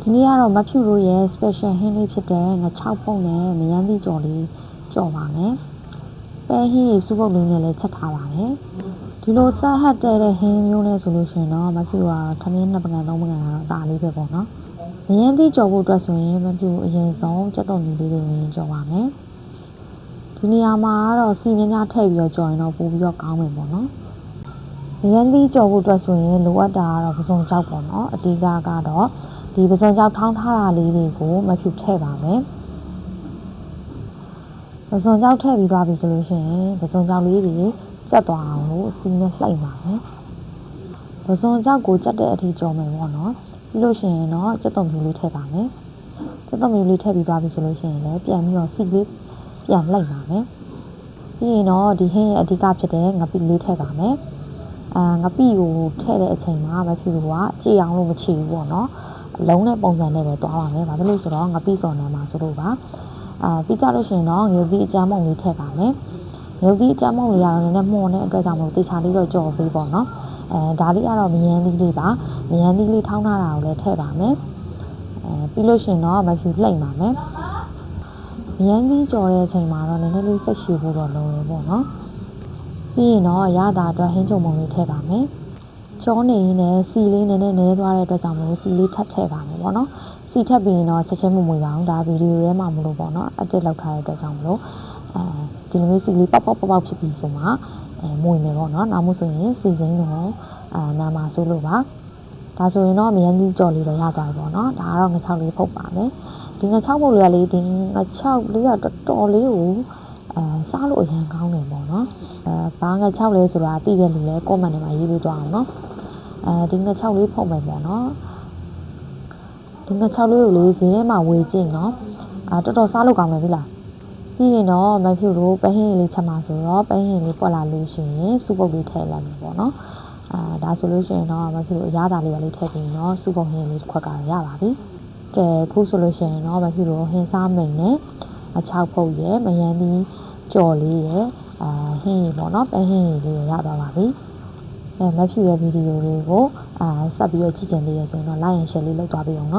ဒီနေ့ကတော့မဖြူလို့ရဲ့ special ဟင်းလေးဖြစ်တဲ့ငါ6ပုံနဲ့မရမ်းသီးကြော်လေးကြော်ပါမယ်။ပဲဟင်းရေစုပ်ပုတ်လေးနဲ့လည်းချက်ထားပါတယ်။ဒီလိုဆက်ဟတ်တဲ့ဟင်းမျိုးနဲ့ဆိုလို့ရှိရင်တော့မဖြူကထမင်း2ပကံ3ပကံကတော့ဒါလေးပဲပေါ့နော်။မရမ်းသီးကြော်ဖို့အတွက်ဆိုရင်မဖြူအရင်ဆုံးကြက်တုံကြီးလေးတွေဝင်ကြော်ပါမယ်။ဒီနေရာမှာကတော့စီများများထည့်ပြီးတော့ကြော်ရင်တော့ပိုပြီးတော့ကောင်းမယ်ပေါ့နော်။မရမ်းသီးကြော်ဖို့အတွက်ဆိုရင်လိုအပ်တာကတော့ပစုံကြောက်ပေါ့နော်။အဓိကကတော့ဒီပစုံကြောက်ထောင်းထားတာလေးတွေကိုမဖြူထည့်ပါမယ်ပစုံကြောက်ထည့်ပြီးသွားပြီဆိုလို့ရှိရင်ပစုံကြောက်လေးတွေကျက်သွားအောင်လို့စီနဲ့လှိုက်ပါမယ်ပစုံကြောက်ကိုကျက်တဲ့အထိကြော်မယ်ပေါ့နော်ပြီးလို့ရှိရင်တော့ကျက်တုံမျိုးလေးထည့်ပါမယ်ကျက်တုံမျိုးလေးထည့်ပြီးသွားပြီဆိုလို့ရှိရင်လည်းပြန်ပြီးတော့စီလေးပြန်လှိုက်ပါမယ်ပြီးရင်တော့ဒီဟင်းရဲ့အဓိကဖြစ်တဲ့ငပိလေးထည့်ပါမယ်ငပိကိုထည့်တဲ့အချိန်မှာမဖြူကကြည်အောင်လို့မချီဘူးပေါ့နော်အလုံးနဲ့ပုံစံနဲ့ပဲတွားပါမယ်ဘာဖြစ်လို့ဆိုတော့ငပိစော်နေမှာဆိုလို့ပါပြီးကြလို့ရှိရင်တော့ငရုတ်သီးအကြမ်းမုံလေးထည့်ပါမယ်ငရုတ်သီးအကြမ်းမုံလေးကတော့နည်းနည်းမှုန်တဲ့အတွက်ကြောင့်မလို့တေချာလေးတော့ကြော်ပေးပေါ့နော်ဒါလေးကတော့မရမ်းသီးလေးပါမရမ်းသီးလေးထောင်းထားတာကိုလည်းထည့်ပါမယ်ပြီးလို့ရှိရင်တော့မဖြူလှိမ့်ပါမယ်မရမ်းသီးကြော်တဲ့အချိန်မှာတော့နည်းနည်းလေးစိတ်ရှည်ဖို့တော့လိုရပေါ့နော်ပြီးရင်တော့ရတာအတွက်ဟင်းချုံမုံလေးထည့်ပါမယ်ကြောနေရင်းနဲ့စီလေးနည်းနည်းနဲသွားတဲ့အတွက်ကြောင့်မလို့စီလေးထပ်ထည့်ပါမယ်ပေါ့နော်စီထပ်ပြီးရင်တော့ချက်ချင်းမမွေပါဘူးဒါဗီဒီယိုထဲမှာမလို့ပေါ့နော်အတစ်လောက်ထားတဲ့အတွက်ကြောင့်မလို့ဒီလိုမျိုးစီလေးပေါက်ဖြစ်ပြီးဆိုမှမွေမယ်ပေါ့နော်နောက်မှဆိုရင်စီစိမ်းတော့နာမှာဆိုလို့ပါဒါဆိုရင်တော့မရမ်းကြီးကြော်လေးတော့ရသွားပြီပေါ့နော်ဒါကတော့ငါ6လေးဖုတ်ပါမယ်ဒီငါ6ဖုတ်လေးကလေးဒီငါ6လေးကတော်တော်လေးကိုစားလို့အရင်ကောင်းတယ်ပေါ့နော်ဘာငါ6လဲဆိုတာသိတဲ့လူလဲ comment ထဲမှာရေးပေးကြအောင်နော်ဒီငါ6လေးဖုတ်မယ်ပေါ့နော်ဒီငါ6လေးကိုလေးဈေးထဲမှာဝေကြည့်နော်တော်တော်စားလို့ကောင်းတယ်ပြီလားပြီးရင်တော့မဖြူလို့ပဲဟင်းလေးချက်မှာဆိုတော့ပဲဟင်းလေးပွက်လာလို့ရှိရင်စုပ်ပုတ်လေးထည့်လိုက်မယ်ပေါ့နော်ဒါဆိုလို့ရှိရင်တော့မဖြူလို့အရသာလေးလေးထည့်ပြီးတော့စုပ်ပုတ်ဟင်းလေးတစ်ခွက်ကရပါပြီကဲခုဆိုလို့ရှိရင်တော့မဖြူလို့ဟင်းစားမိန်နဲ့6ဖုတ်ရယ်မရမ်းသီးကြော်လေးရယ်ဟင်းရေပေါ့နော်ပဲဟင်းရေလေးရသွားပါပြီမဖြူရဲ့ဗီဒီယိုလေးကိုဆက်ပြီးတော့ကြည့်ကြသေးရဆိုရင်တော့ like and share လေးလုပ်သွားပေးအောင်နော်